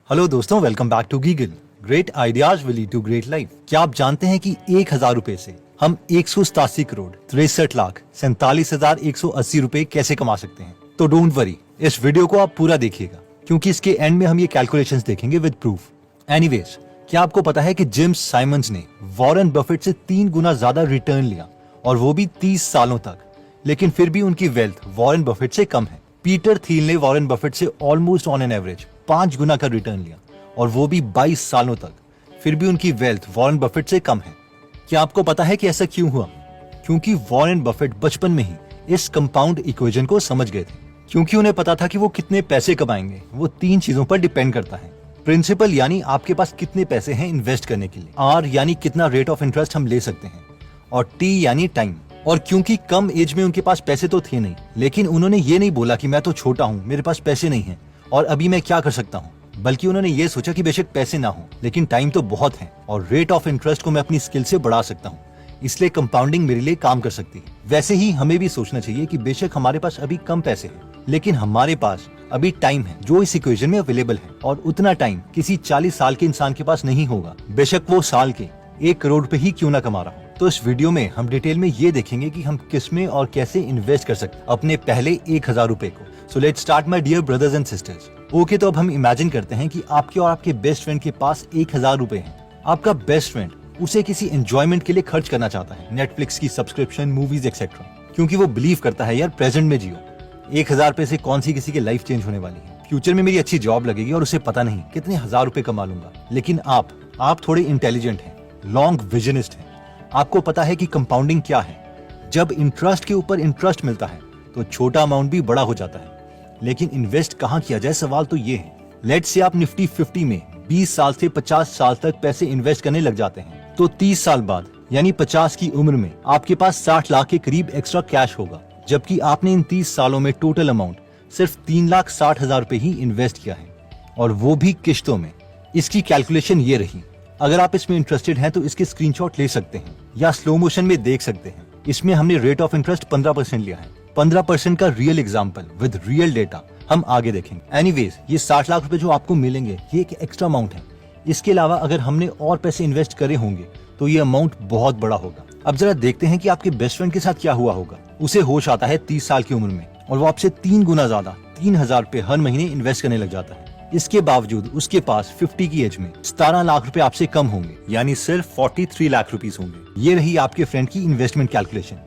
Hello दोस्तों, welcome back to Geegle. Great ideas will lead to great life. क्या आप जानते हैं कि 1,000 रुपए से हम 187 करोड़ 63 लाख 47,180 रुपए कैसे कमा सकते हैं? तो डोंट वरी, इस वीडियो को आप पूरा देखिएगा क्योंकि इसके एंड में हम ये कैलकुलेशंस देखेंगे विद प्रूफ। एनीवेज, क्या आपको पता है कि जिम साइमंस ने वॉरेन बफेट से 3 गुना ज्यादा रिटर्न लिया और वो भी 30 सालों तक, लेकिन फिर भी उनकी वेल्थ वॉरेन बफेट से कम है। पीटर थील ने वॉरेन बफेट से ऑलमोस्ट ऑन एन एवरेज 5 गुना का रिटर्न लिया और वो भी 22 सालों तक, फिर भी उनकी वेल्थ वॉरेन बफेट से कम है। क्या आपको पता है कि ऐसा क्यों हुआ? क्योंकि वॉरेन बफेट बचपन में ही इस कंपाउंड इक्वेशन को समझ गए थे। क्योंकि उन्हें पता था कि वो कितने पैसे कमाएंगे वो 3 चीजों पर डिपेंड करता है। प्रिंसिपल यानी आपके पास कितने पैसे हैं इन्वेस्ट करने के लिए, आर यानी कितना रेट ऑफ इंटरेस्ट हम ले सकते हैं, और टी यानी टाइम। और क्योंकि कम एज में उनके पास पैसे तो थे नहीं, लेकिन उन्होंने ये नहीं बोला कि मैं तो छोटा हूँ, मेरे पास पैसे नहीं है और अभी मैं क्या कर सकता हूँ, बल्कि उन्होंने ये सोचा कि बेशक पैसे ना हो लेकिन टाइम तो बहुत है और रेट ऑफ इंटरेस्ट को मैं अपनी स्किल से बढ़ा सकता हूँ, इसलिए कंपाउंडिंग मेरे लिए काम कर सकती है। वैसे ही हमें भी सोचना चाहिए कि बेशक हमारे पास अभी कम पैसे हैं लेकिन हमारे पास अभी टाइम है जो इस इक्वेशन में अवेलेबल है, और उतना टाइम किसी 40 साल के इंसान के पास नहीं होगा, बेशक वो साल के 1 करोड़ पे ही क्यों ना कमा रहा हो। तो इस वीडियो में हम डिटेल में ये देखेंगे कि हम किसमें और कैसे इन्वेस्ट कर सकते हैं अपने पहले 1,000 रुपए को। So let's start my dear brothers and sisters. Okay, तो अब हम इमेजिन करते हैं कि आपके और आपके बेस्ट फ्रेंड के पास 1,000 रुपए हैं। आपका बेस्ट फ्रेंड उसे किसी एंजॉयमेंट के लिए खर्च करना चाहता है, नेटफ्लिक्स की सब्सक्रिप्शन, मूवीज एक्सेट्रा, क्योंकि वो बिलीव करता है यार प्रेजेंट में जियो। 1,000 रुपए से कौन सी किसी की लाइफ चेंज होने वाली है, फ्यूचर में मेरी अच्छी जॉब लगेगी और उसे पता नहीं कितने हजार रुपए कमा लूंगा। लेकिन आप थोड़े इंटेलिजेंट हैं, लॉन्ग विजनिस्ट हैं, आपको पता है कि कंपाउंडिंग क्या है। जब इंटरेस्ट के ऊपर इंटरेस्ट मिलता है तो छोटा अमाउंट भी बड़ा हो जाता है। लेकिन इन्वेस्ट कहाँ किया जाए, सवाल तो ये है। लेट्स से आप निफ्टी 50 में 20 साल से 50 साल तक पैसे इन्वेस्ट करने लग जाते हैं, तो 30 साल बाद यानी 50 की उम्र में आपके पास 60 लाख के करीब एक्स्ट्रा कैश होगा, जबकि आपने इन 30 सालों में टोटल अमाउंट सिर्फ 3,60,000 रुपए ही इन्वेस्ट किया है, और वो भी किश्तों में। इसकी कैलकुलेशन ये रही। अगर आप इसमें इंटरेस्टेड हैं तो इसके स्क्रीनशॉट ले सकते हैं या स्लो मोशन में देख सकते हैं। इसमें हमने रेट ऑफ इंटरेस्ट 15% लिया है। 15% का real example with real data हम आगे देखेंगे। एनीवेज, ये 60 लाख रुपए जो आपको मिलेंगे ये एक एक्स्ट्रा अमाउंट है। इसके अलावा अगर हमने और पैसे इन्वेस्ट करे होंगे तो ये अमाउंट बहुत बड़ा होगा। अब जरा देखते हैं कि आपके बेस्ट फ्रेंड के साथ क्या हुआ होगा। उसे होश आता है 30 साल की उम्र में और वो आपसे 3 गुना ज्यादा 3,000 रुपए हर महीने इन्वेस्ट करने लग जाता है। इसके बावजूद उसके पास 50 की एज में 17 लाख रुपए आपसे कम होंगे, यानी सिर्फ 43 लाख रुपीस होंगे। ये रही आपके फ्रेंड की इन्वेस्टमेंट कैलकुलेशन।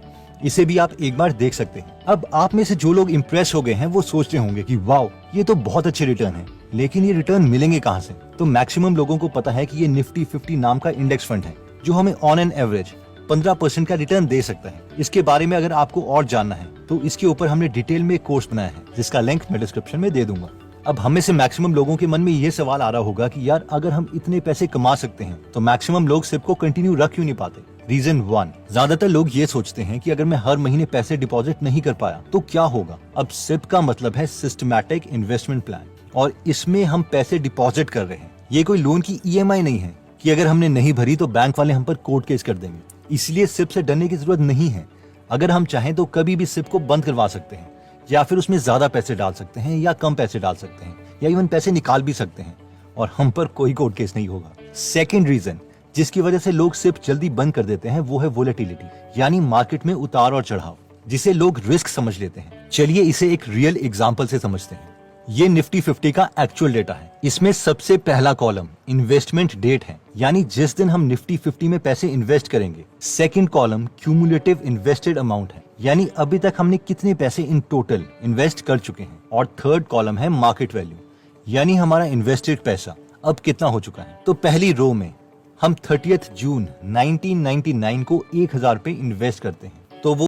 इसे भी आप एक बार देख सकते हैं। अब आप में से जो लोग इम्प्रेस हो गए हैं वो सोच रहे होंगे कि वाओ, ये तो बहुत अच्छे रिटर्न है, लेकिन ये रिटर्न मिलेंगे कहाँ से? तो मैक्सिमम लोगों को पता है कि ये निफ्टी 50 नाम का इंडेक्स फंड है जो हमें ऑन एन एवरेज 15% का रिटर्न दे सकता है। इसके बारे में अगर आपको और जानना है तो इसके ऊपर हमने डिटेल में कोर्स बनाया है जिसका लिंक मैं डिस्क्रिप्शन में दे दूंगा। अब हमें से मैक्सिमम लोगों के मन में ये सवाल आ रहा होगा कि यार अगर हम इतने पैसे कमा सकते हैं तो मैक्सिमम लोग सिप को कंटिन्यू रख क्यों नहीं पाते? रीजन 1, ज्यादातर लोग ये सोचते हैं कि अगर मैं हर महीने पैसे डिपॉजिट नहीं कर पाया तो क्या होगा। अब सिप का मतलब है सिस्टमैटिक इन्वेस्टमेंट प्लान, और इसमें हम पैसे डिपॉजिट कर रहे हैं। ये कोई लोन की EMI नहीं है कि अगर हमने नहीं भरी तो बैंक वाले हम पर कोर्ट केस कर देंगे। इसलिए सिप से डरने की जरूरत नहीं है। अगर हम चाहें तो कभी भी सिप को बंद करवा सकते हैं, या फिर उसमें ज्यादा पैसे डाल सकते हैं या कम पैसे डाल सकते हैं, या इवन पैसे निकाल भी सकते हैं और हम पर कोई कोर्ट केस नहीं होगा। सेकंड रीजन जिसकी वजह से लोग सिर्फ जल्दी बंद कर देते हैं वो है वोलेटिलिटी, यानी मार्केट में उतार और चढ़ाव, जिसे लोग रिस्क समझ लेते हैं। चलिए इसे एक रियल एग्जांपल से समझते हैं। ये निफ्टी 50 का एक्चुअल डेटा है। इसमें सबसे पहला कॉलम इन्वेस्टमेंट डेट है, यानी जिस दिन हम निफ्टी 50 में पैसे इन्वेस्ट करेंगे। Second column cumulative invested amount है, यानी अभी तक हमने कितने पैसे इन टोटल इन्वेस्ट कर चुके हैं। और थर्ड कॉलम है मार्केट वैल्यू, यानी हमारा इन्वेस्टेड पैसा अब कितना हो चुका है। तो पहली रो में हम 30 जून 1999 को 1,000 रुपए इन्वेस्ट करते हैं, तो वो